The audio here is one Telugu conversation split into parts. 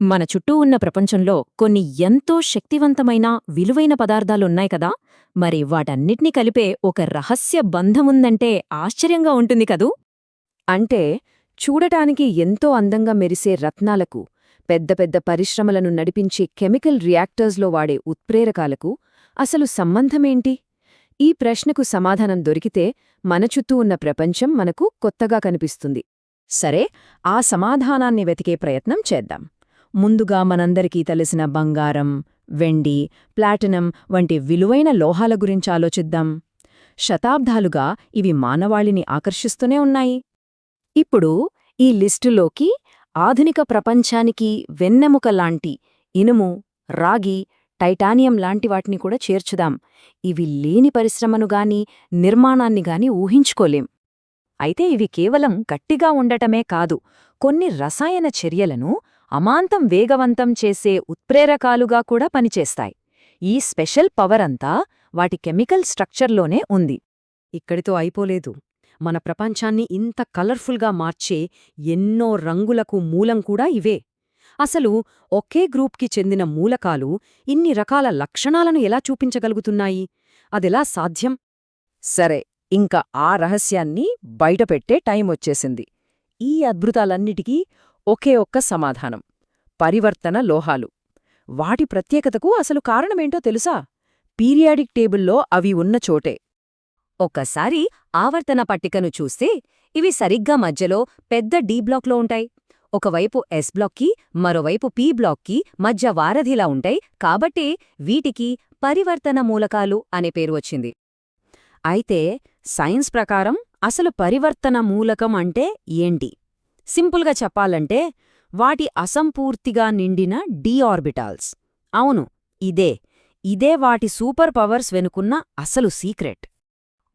మన చుట్టూ ఉన్న ప్రపంచంలో కొన్ని ఎంతో శక్తివంతమైన విలువైన పదార్థాలున్నాయి కదా, మరి వాటన్నిటినీ కలిపే ఒక రహస్య బంధముందంటే ఆశ్చర్యంగా ఉంటుంది కదూ. అంటే చూడటానికి ఎంతో అందంగా మెరిసే రత్నాలకు, పెద్ద పెద్ద పరిశ్రమలను నడిపించే కెమికల్ రియాక్టర్స్లో వాడే ఉత్ప్రేరకాలకు అసలు సంబంధమేంటి? ఈ ప్రశ్నకు సమాధానం దొరికితే మన చుట్టూ ఉన్న ప్రపంచం మనకు కొత్తగా కనిపిస్తుంది. సరే, ఆ సమాధానాన్ని వెతికే ప్రయత్నం చేద్దాం. ముందుగా మనందరికీ తెలిసిన బంగారం, వెండి, ప్లాటినం వంటి విలువైన లోహాల గురించి ఆలోచిద్దాం. శతాబ్దాలుగా ఇవి మానవాళిని ఆకర్షిస్తూనే ఉన్నాయి. ఇప్పుడు ఈ లిస్టులోకి ఆధునిక ప్రపంచానికి వెన్నెముక లాంటి ఇనుము, రాగి, టైటానియం లాంటి వాటిని కూడా చేర్చుదాం. ఇవి లేని పరిశ్రమనుగాని నిర్మాణాన్నిగాని ఊహించుకోలేం. అయితే ఇవి కేవలం గట్టిగా ఉండటమే కాదు, కొన్ని రసాయన చర్యలను అమాంతం వేగవంతం చేసే ఉత్ప్రేరకాలుగా కూడా పనిచేస్తాయి. ఈ స్పెషల్ పవర్ అంతా వాటి కెమికల్ స్ట్రక్చర్లోనే ఉంది. ఇక్కడితో అయిపోలేదు. మన ప్రపంచాన్ని ఇంత కలర్ఫుల్గా మార్చే ఎన్నో రంగులకు మూలం కూడా ఇవే. అసలు ఒకే గ్రూప్కి చెందిన మూలకాలు ఇన్ని రకాల లక్షణాలను ఎలా చూపించగలుగుతున్నాయి? అదెలా సాధ్యం? సరే, ఇంకా ఆ రహస్యాన్ని బయటపెట్టే టైం వచ్చేసింది. ఈ అద్భుతాలన్నిటికీ ఒకే ఒక్క సమాధానం: పరివర్తన లోహాలు. వాటి ప్రత్యేకతకు అసలు కారణమేంటో తెలుసా? పీరియాడిక్ టేబుల్లో అవి ఉన్న చోటే. ఒక్కసారి ఆవర్తన పట్టికను చూస్తే ఇవి సరిగ్గా మధ్యలో పెద్ద డి బ్లాక్లో ఉంటాయి. ఒకవైపు ఎస్ బ్లాక్కి, మరోవైపు పి బ్లాక్కి మధ్య వారధిలా ఉంటాయి. కాబట్టే వీటికి పరివర్తన మూలకాలు అనే పేరు వచ్చింది. అయితే సైన్స్ ప్రకారం అసలు పరివర్తన మూలకం అంటే ఏంటి? సింపుల్గా చెప్పాలంటే వాటి అసంపూర్తిగా నిండిన డి ఆర్బిటాల్స్. అవును, ఇదే వాటి సూపర్ పవర్స్ వెనుకున్న అసలు సీక్రెట్.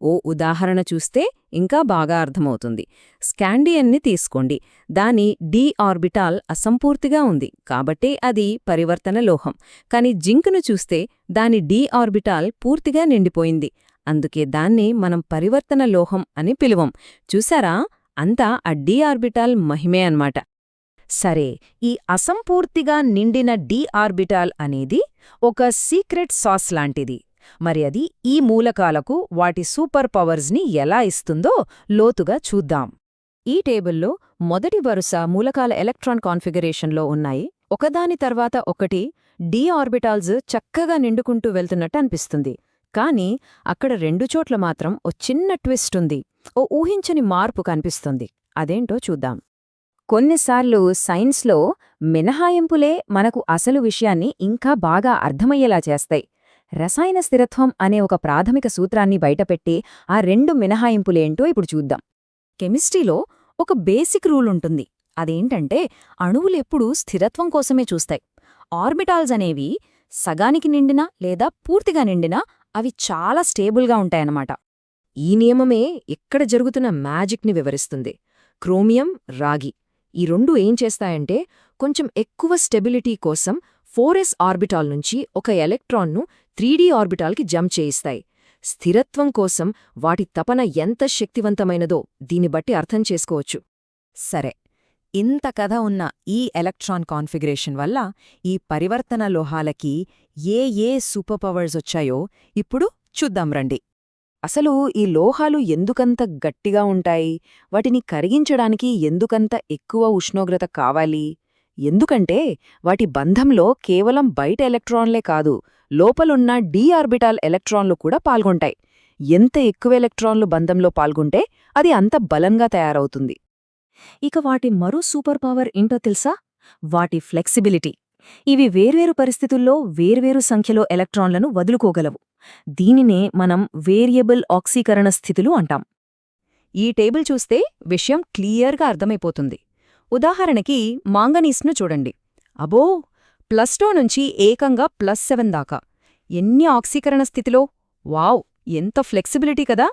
ఓ ఉదాహరణ చూస్తే ఇంకా బాగా అర్థమవుతుంది. స్కాండియన్ని తీసుకోండి. దాని డి ఆర్బిటాల్ అసంపూర్తిగా ఉంది, కాబట్టే అది పరివర్తన లోహం. కాని జింక్ను చూస్తే దాని డి ఆర్బిటాల్ పూర్తిగా నిండిపోయింది. అందుకే దాన్ని మనం పరివర్తన లోహం అని పిలువం. చూసారా, అంతా ఆ డి ఆర్బిటాల్ మహిమే అన్నమాట. సరే, ఈ అసంపూర్తిగా నిండిన డి ఆర్బిటాల్ అనేది ఒక సీక్రెట్ సాస్ లాంటిది. మరి అది ఈ మూలకాలకు వాటి సూపర్ పవర్స్ని ఎలా ఇస్తుందో లోతుగా చూద్దాం. ఈ టేబుల్లో మొదటి వరుస మూలకాల ఎలక్ట్రాన్ కాన్ఫిగరేషన్లో ఉన్నాయి. ఒకదాని తర్వాత ఒకటి డి ఆర్బిటాల్స్ చక్కగా నిండుకుంటూ వెళ్తున్నట్టు అనిపిస్తుంది. కానీ అక్కడ రెండు చోట్ల మాత్రం ఓ చిన్న ట్విస్ట్ ఉంది. ఓ ఊహించని మార్పు కనిపిస్తుంది. అదేంటో చూద్దాం. కొన్నిసార్లు సైన్స్లో మినహాయింపులే మనకు అసలు విషయాన్ని ఇంకా బాగా అర్థమయ్యేలా చేస్తాయి. రసాయన స్థిరత్వం అనే ఒక ప్రాథమిక సూత్రాన్ని బయటపెట్టి ఆ రెండు మినహాయింపులేంటో ఇప్పుడు చూద్దాం. కెమిస్ట్రీలో ఒక బేసిక్ రూల్ ఉంటుంది. అదేంటంటే అణువులెప్పుడూ స్థిరత్వం కోసమే చూస్తాయి. ఆర్బిటాల్స్ అనేవి సగానికి నిండినా లేదా పూర్తిగా నిండినా అవి చాలా స్టేబుల్గా ఉంటాయన్నమాట. ఈ నియమమే ఇక్కడ జరుగుతున్న మ్యాజిక్ని వివరిస్తుంది. క్రోమియం, రాగి ఈ రెండు ఏం చేస్తాయంటే కొంచెం ఎక్కువ స్టెబిలిటీ కోసం 4s ఆర్బిటాల్ నుంచి ఒక ఎలక్ట్రాన్ను 3d ఆర్బిటాల్కి జంప్ చేయిస్తాయి. స్థిరత్వం కోసం వాటి తపన ఎంత శక్తివంతమైనదో దీన్ని బట్టి అర్థం చేసుకోవచ్చు. సరే, ఇంత కథ ఉన్న ఈ ఎలక్ట్రాన్ కాన్ఫిగరేషన్ వల్ల ఈ పరివర్తన లోహాలకి ఏ సూపర్ పవర్స్ వచ్చాయో ఇప్పుడు చూద్దాం రండి. అసలు ఈ లోహాలు ఎందుకంత గట్టిగా ఉంటాయి? వాటిని కరిగించడానికి ఎందుకంత ఎక్కువ ఉష్ణోగ్రత కావాలి? ఎందుకంటే వాటి బంధంలో కేవలం బయట ఎలక్ట్రాన్లే కాదు, లోపలున్న డి ఆర్బిటాల్ ఎలక్ట్రాన్లు కూడా పాల్గొంటాయి. ఎంత ఎక్కువ ఎలక్ట్రాన్లు బంధంలో పాల్గొంటే అది అంత బలంగా తయారవుతుంది. ఇక వాటి మరో సూపర్ పవర్ ఏంటో తెలుసా? వాటి ఫ్లెక్సిబిలిటీ. ఇవి వేర్వేరు పరిస్థితుల్లో వేర్వేరు సంఖ్యలో ఎలక్ట్రాన్లను వదులుకోగలవు. దీనినే మనం వేరియబుల్ ఆక్సీకరణ స్థితులు అంటాం. ఈ టేబుల్ చూస్తే విషయం క్లియర్గా అర్థమైపోతుంది. ఉదాహరణకి మాంగనీస్ను చూడండి. అబో, +2 నుంచి ఏకంగా +7 దాకా. ఎన్ని ఆక్సీకరణ స్థితిలో! వావ్, ఎంత ఫ్లెక్సిబిలిటీ కదా!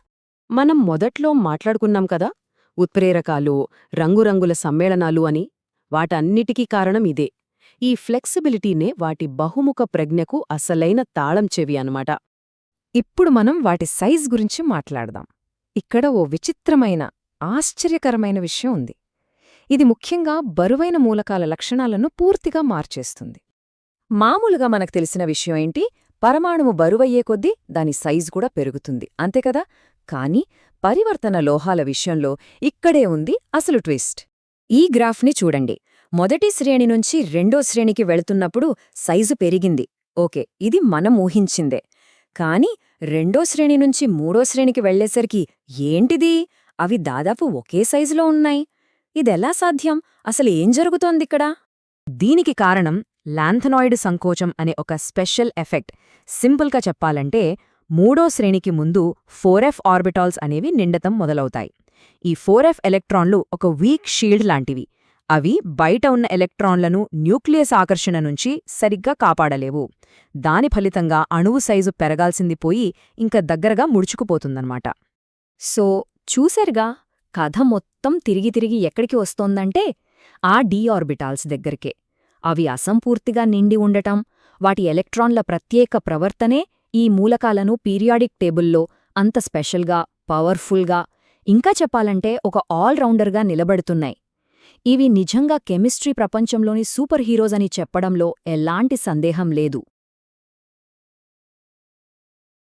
మనం మొదట్లో మాట్లాడుకున్నాం కదా, ఉత్ప్రేరకాలు, రంగురంగుల సమ్మేళనాలు అని. వాటన్నిటికీ కారణం ఇదే. ఈ ఫ్లెక్సిబిలిటీనే వాటి బహుముఖ ప్రజ్ఞకు అసలైన తాళం చెవి అన్నమాట. ఇప్పుడు మనం వాటి సైజ్ గురించి మాట్లాడదాం. ఇక్కడ ఓ విచిత్రమైన, ఆశ్చర్యకరమైన విషయం ఉంది. ఇది ముఖ్యంగా బరువైన మూలకాల లక్షణాలను పూర్తిగా మార్చేస్తుంది. మామూలుగా మనకు తెలిసిన విషయం ఏంటి, పరమాణువు బరువయ్యే కొద్దీ దాని సైజు కూడా పెరుగుతుంది, అంతేకదా? కానీ పరివర్తన లోహాల విషయంలో ఇక్కడే ఉంది అసలు ట్విస్ట్. ఈ గ్రాఫ్ని చూడండి. మొదటి శ్రేణి నుంచి రెండో శ్రేణికి వెళుతున్నప్పుడు సైజు పెరిగింది, ఓకే, ఇది మనం ఊహించిందే. కాని రెండో శ్రేణి నుంచి మూడో శ్రేణికి వెళ్లేసరికి ఏంటిది, అవి దాదాపు ఒకే సైజులో ఉన్నాయి. ఇదెలా సాధ్యం? అసలు ఏం జరుగుతోందిక్కడ? దీనికి కారణం లాంథనాయిడ్ సంకోచం అనే ఒక స్పెషల్ ఎఫెక్ట్. సింపుల్గా చెప్పాలంటే మూడో శ్రేణికి ముందు 4f ఆర్బిటాల్స్ అనేవి నిండతం మొదలవుతాయి. ఈ 4f ఎలక్ట్రాన్లు ఒక వీక్ షీల్డ్ లాంటివి. అవి బయట ఉన్న ఎలక్ట్రాన్లను న్యూక్లియస్ ఆకర్షణ నుంచి సరిగ్గా కాపాడలేవు. దాని ఫలితంగా అణువు సైజు పెరగాల్సింది పోయి ఇంక దగ్గరగా ముడుచుకుపోతుందన్నమాట. సో చూశారుగా, కథ మొత్తం తిరిగి తిరిగి ఎక్కడికి వస్తోందంటే ఆ డి ఆర్బిటాల్స్ దగ్గరికే. అవి అసంపూర్తిగా నిండి ఉండటం, వాటి ఎలక్ట్రాన్ల ప్రత్యేక ప్రవర్తనే ఈ మూలకాలను పీరియాడిక్ టేబుల్లో అంత స్పెషల్గా, పవర్ఫుల్గా, ఇంకా చెప్పాలంటే ఒక ఆల్రౌండర్గా నిలబడుతున్నాయి. ఇవి నిజంగా కెమిస్ట్రీ ప్రపంచంలోని సూపర్ హీరోస్ అని చెప్పడంలో ఎలాంటి సందేహం లేదు.